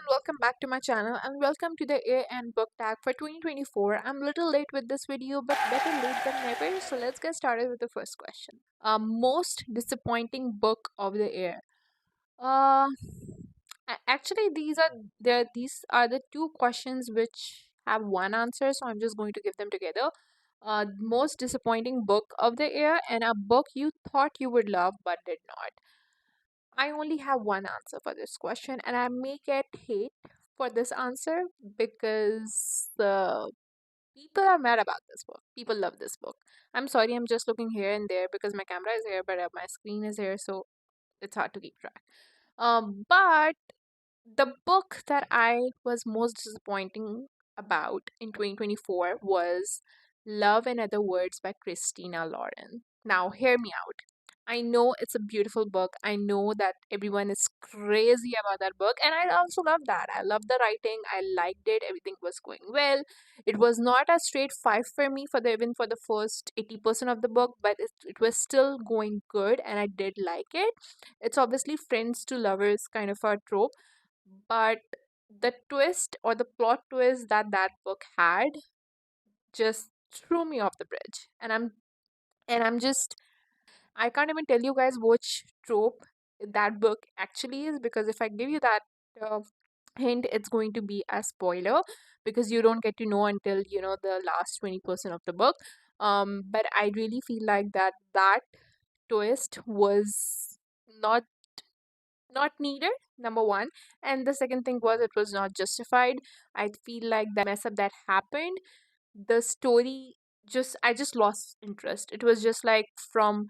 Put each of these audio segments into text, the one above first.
everyone, welcome back to my channel and welcome to the year end book tag for 2024. I'm a little late with this video, but better late than never. So let's get started with the first question. Most disappointing book of the year. Uh, Actually, these are the two questions which have one answer, so I'm just going to give them together. Most disappointing book of the year and a book you thought you would love but did not. I only have one answer for this question, and I may get hate for this answer because people are mad about this book. People love this book. I'm sorry, I'm just looking here and there because my camera is here, but my screen is here, so it's hard to keep track. But the book that I was most disappointing about in 2024 was Love and Other Words by Christina Lauren. Now, hear me out. I know it's a beautiful book. I know that everyone is crazy about that book, and I also love that. I love the writing. I liked it. Everything was going well. It was not a straight five for me for the even for the first 80% of the book, but it was still going good, and I did like it. It's obviously friends to lovers kind of a trope, but the twist or the plot twist that that book had just threw me off the bridge, and I'm just I can't even tell you guys which trope that book actually is, because if I give you that uh, hint, it's going to be a spoiler because you don't get to know until the last 20% of the book. But I really feel like that twist was not not needed, number one, and the second thing was it was not justified. I feel like the mess up that happened, the story, just I just lost interest. It was just like from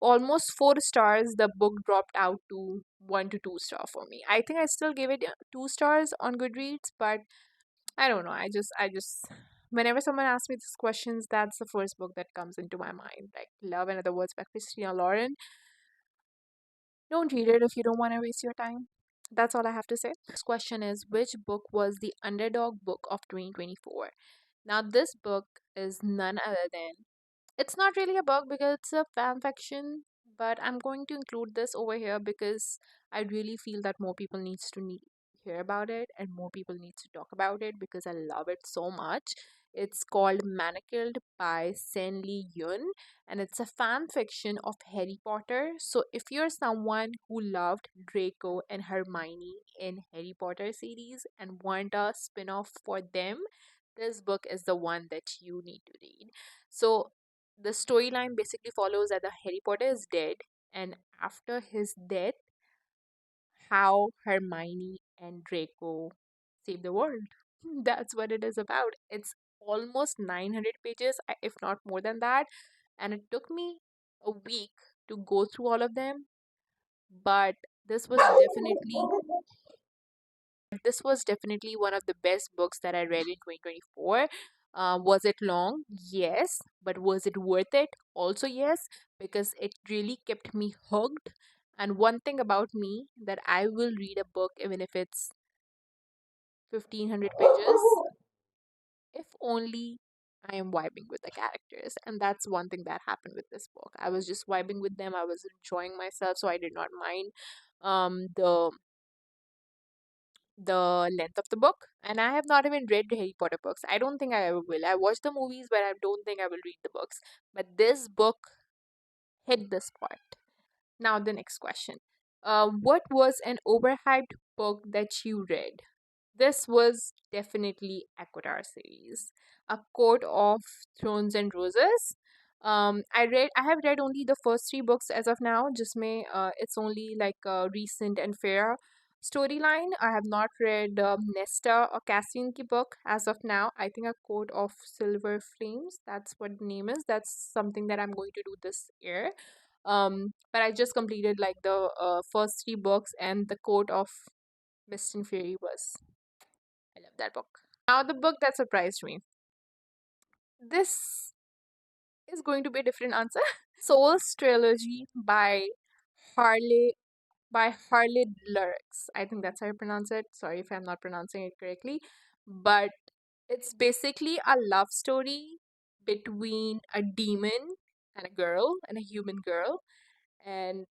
almost 4 stars the book dropped out to 1 to 2 star for me. I think I still gave it 2 stars on Goodreads, but I don't know, I just whenever someone asks me these questions, that's the first book that comes into my mind, like Love and Other Words by Christina Lauren. Don't read it if you don't want to waste your time. That's all I have to say. Next question is, which book was the underdog book of 2024? Now, this book is none other than, it's not really a book because it's a fan fiction, but I'm going to include this over here because I really feel that more people needs to hear about it and more people needs to talk about it because I love it so much. It's called Manacled by Sen Lee Yun, and it's a fan fiction of Harry Potter. So if you're someone who loved Draco and Hermione in Harry Potter series and want a spin-off for them, this book is the one that you need to read. So the storyline basically follows that the Harry Potter is dead, and after his death, how Hermione and Draco save the world. That's what it is about. It's almost 900 pages, if not more than that, and it took me a week to go through all of them, but this was definitely this was definitely one of the best books that I read in 2024. Was it long? Yes. But was it worth it? Also, yes, because it really kept me hooked. And one thing about me, that I will read a book even if it's 1500 pages, if only I am vibing with the characters. And that's one thing that happened with this book. I was just vibing with them, I was enjoying myself, so I did not mind the length of the book. And I have not even read the Harry Potter books. I don't think I ever will. I watched the movies, but I don't think I will read the books. But this book hit the spot. Now, the next question. What was an overhyped book that you read? This was definitely Aquatar series, A Court of Thrones and Roses. I have read only the first three books as of now. Just may it's only like a recent and fair storyline. I have not read Nesta or Cassian ki book as of now. I think A Court of Silver Flames. That's what the name is. That's something that I'm going to do this year. But I just completed like the first three books, and The Court of Mist and Fury was, I love that book. Now, the book that surprised me. This is going to be a different answer. Souls Trilogy by Harley Harley Lyrics. I think that's how you pronounce it. Sorry if I'm not pronouncing it correctly. But it's basically a love story between a demon and a girl and a human girl. And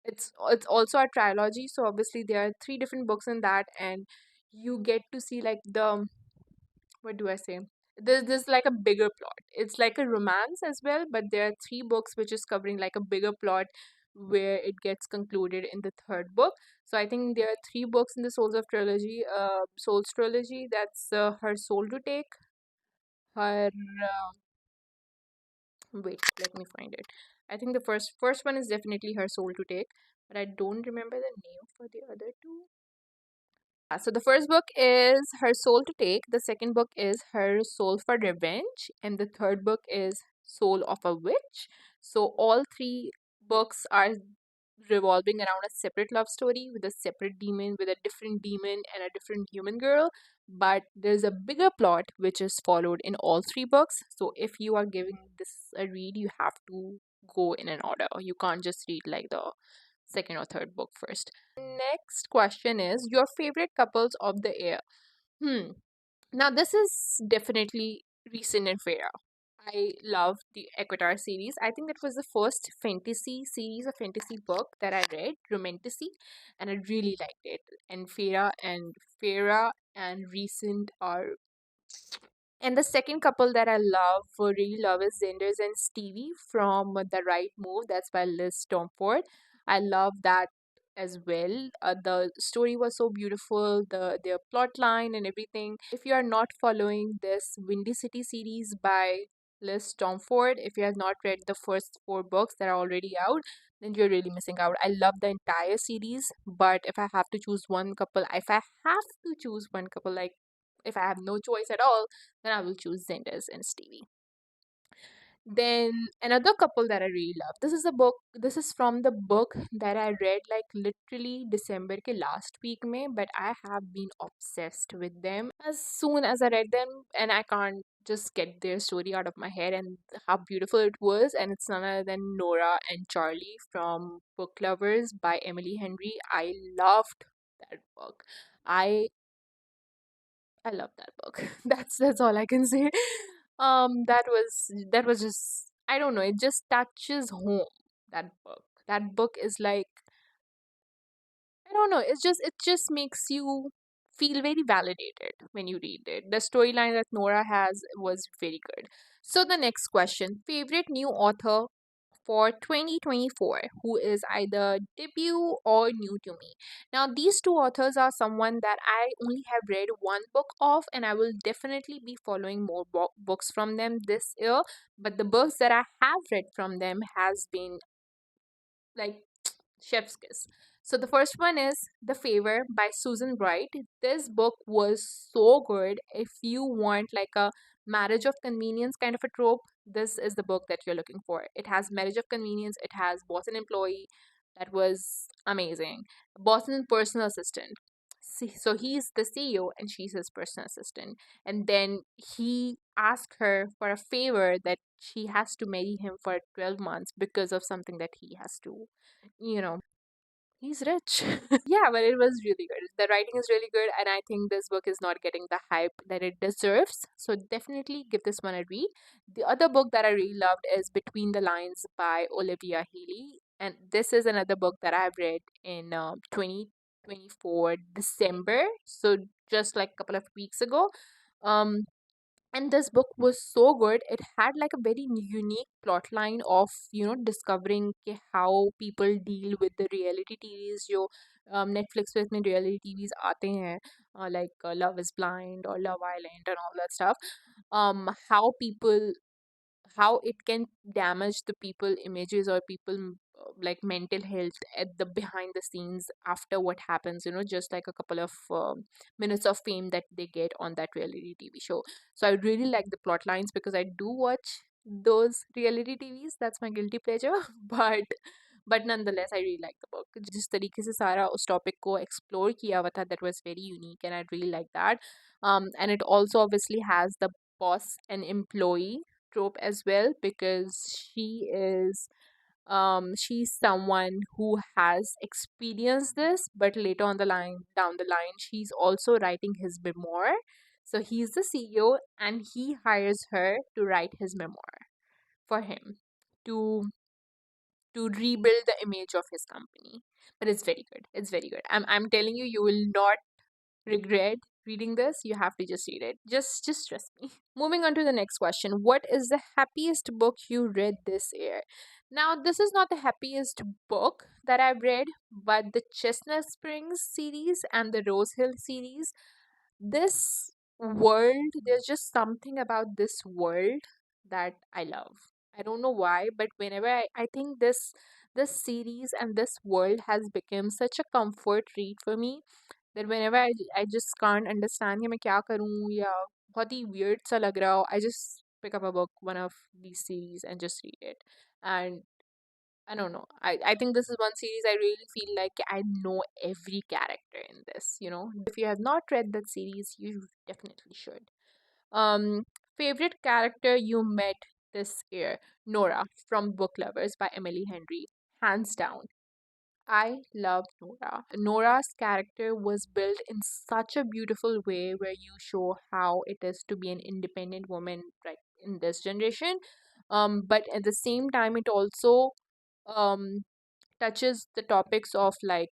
It's also a trilogy, so obviously there are three different books in that, and you get to see like the, what do I say? There's like a bigger plot. It's like a romance as well, but there are three books which is covering like a bigger plot where it gets concluded in the third book. So I think there are three books in the Souls trilogy. That's Her Soul to Take, her wait, let me find it. I think the first one is definitely Her Soul to Take, but I don't remember the name for the other two. So the first book is Her Soul to Take, the second book is Her Soul for Revenge, and the third book is Soul of a Witch. So all three books are revolving around a separate love story with a separate demon, with a different demon and a different human girl. But there's a bigger plot which is followed in all three books. So if you are giving this a read, you have to go in an order. You can't just read like the second or third book first. Next question is your favorite couples of the year. Hmm. Now this is definitely recent and fair. I love the Equitar series. I think it was the first fantasy series, a fantasy book that I read, Romantasy, and I really liked it. And Farah and Recent are, and the second couple that I love, really love, is Zenders and Stevie from The Right Move. That's by Liz Stomford. I love that as well. The story was so beautiful, their plot line and everything. If you are not following this Windy City series by Liz Stomford, if you have not read the first four books that are already out, then you're really missing out. I love the entire series, but if I have to choose one couple, if I have to choose one couple, like if I have no choice at all, then I will choose Zenders and Stevie. Then another couple that I really love. This is a book. This is from the book that I read like literally December ke last week mein, but I have been obsessed with them as soon as I read them, and I can't just get their story out of my head and how beautiful it was. And it's none other than Nora and Charlie from Book Lovers by Emily Henry. I loved that book. I I love that book. That's all I can say. That was just, I don't know, it just touches home. That book. That book is like, I don't know, it just makes you feel very validated when you read it. The storyline that Nora has was very good. So the next question, favorite new author for 2024 who is either debut or new to me. Now, these two authors are someone that I only have read one book of, and I will definitely be following more books from them this year. But the books that I have read from them has been like chef's kiss. So the first one is The Favor by Susan Bright. This book was so good. If you want like a marriage of convenience kind of a trope, this is the book that you're looking for. It has marriage of convenience, it has boss and employee. That was amazing. Boss and personal assistant. So he's the CEO and she's his personal assistant. And then he asked her for a favor that she has to marry him for 12 months because of something that he has to, you know, he's rich. Yeah, but it was really good. The writing is really good, and I think this book is not getting the hype that it deserves. So definitely give this one a read. The other book that I really loved is Between the Lines by Olivia Healy, and this is another book that I've read in 2024 December. So just like a couple of weeks ago. Um, and this book was so good. It had like a very unique plot line of, discovering how people deal with the reality TVs जो Netflix पे इतने reality TVs आते हैं, like Love is Blind or Love Island and all that stuff. How people, how it can damage the people images or people like mental health at the behind the scenes after what happens, just like a couple of minutes of fame that they get on that reality TV show. So I really like the plot lines because I do watch those reality TVs. That's my guilty pleasure. but nonetheless I really like the book. जिस तरीके से सारा उस topic को explore किया हुआ था, that was very unique and I really like that. And it also obviously has the boss and employee trope as well, because she's someone who has experienced this, but later on the line down the line she's also writing his memoir. So he's the CEO and he hires her to write his memoir for him, to to rebuild the image of his company. But it's very good. It's very good. I'm telling you, you will not regret reading this. You have to just read it. Just trust me. Moving on to the next question. What is the happiest book you read this year? Now, this is not the happiest book that I've read, but the Chestnut Springs series and the Rose Hill series. This world, there's just something about this world that I love. I don't know why, but whenever I think this series and this world has become such a comfort read for me that whenever I just can't understand कि मैं क्या करूँ या बहुत ही weird सा लग रहा हो, I just pick up a book, one of these series, and just read it. And I don't know. I think this is one series I really feel like I know every character in this, you know. If you have not read that series, you definitely should. Favorite character you met this year? Nora from Book Lovers by Emily Henry. Hands down. I love Nora. Nora's character was built in such a beautiful way where you show how it is to be an independent woman right in this generation. But at the same time, it also um touches the topics of like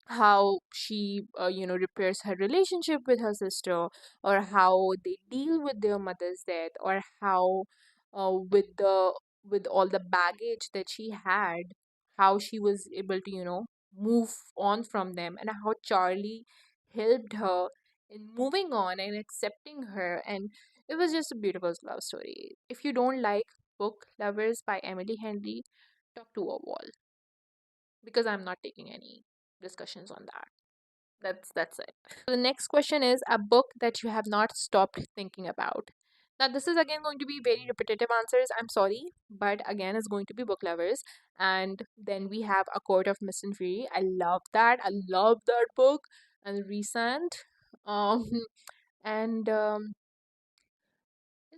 how she repairs her relationship with her sister, or how they deal with their mother's death, or how with all the baggage that she had, how she was able to move on from them, and how Charlie helped her in moving on and accepting her. And it was just a beautiful love story. If you don't like Book Lovers by Emily Henry, talk to a wall, because I'm not taking any discussions on that. That's it. So the next question is a book that you have not stopped thinking about. Now this is again going to be very repetitive answers. I'm sorry, but again it's going to be Book Lovers. And then we have A Court of Mist and Fury. I love that. I love that book. And recent. Um and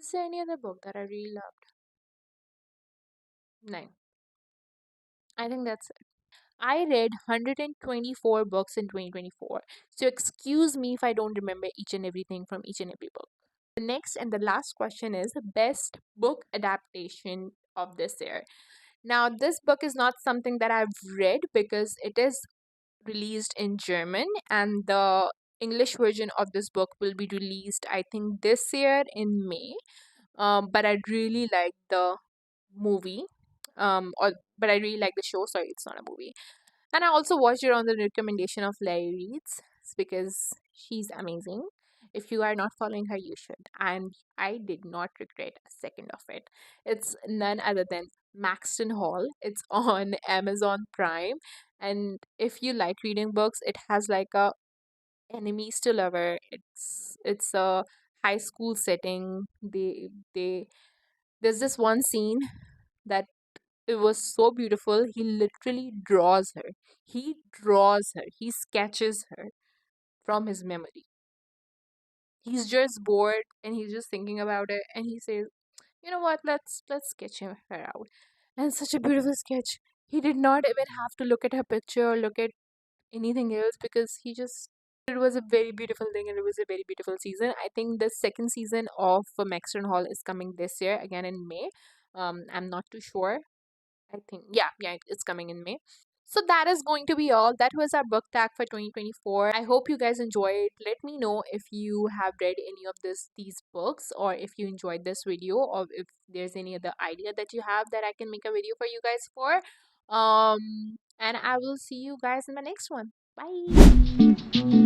Is there any other book that I really loved? No. I think that's I read 124 books in 2024. So excuse me if I don't remember each and everything from each and every book. The next and the last question is best book adaptation of this year. Now, this book is not something that I've read because it is released in German, and the English version of this book will be released, I think, this year in May. But I really like the movie. Or but I really like the show. Sorry, it's not a movie. And I also watched it on the recommendation of Larry Reeds because she's amazing. If you are not following her, you should. And I did not regret a second of it. It's none other than Maxton Hall. It's on Amazon Prime. And if you like reading books, it has like a enemies to lover. It's a high school setting. They There's this one scene that it was so beautiful. He literally draws her. He draws her. He sketches her from his memory. He's just bored and he's just thinking about it, and he says, "You know what? Let's sketch her out." And it's such a beautiful sketch. He did not even have to look at her picture or look at anything else because he just it was a very beautiful thing, and it was a very beautiful season. I think the second season of Maxton Hall is coming this year again in May. I'm not too sure. I think, yeah, it's coming in May. So that is going to be all. That was our book tag for 2024. I hope you guys enjoyed. Let me know if you have read any of these books, or if you enjoyed this video, or if there's any other idea that you have that I can make a video for you guys for. And I will see you guys in the next one. Bye.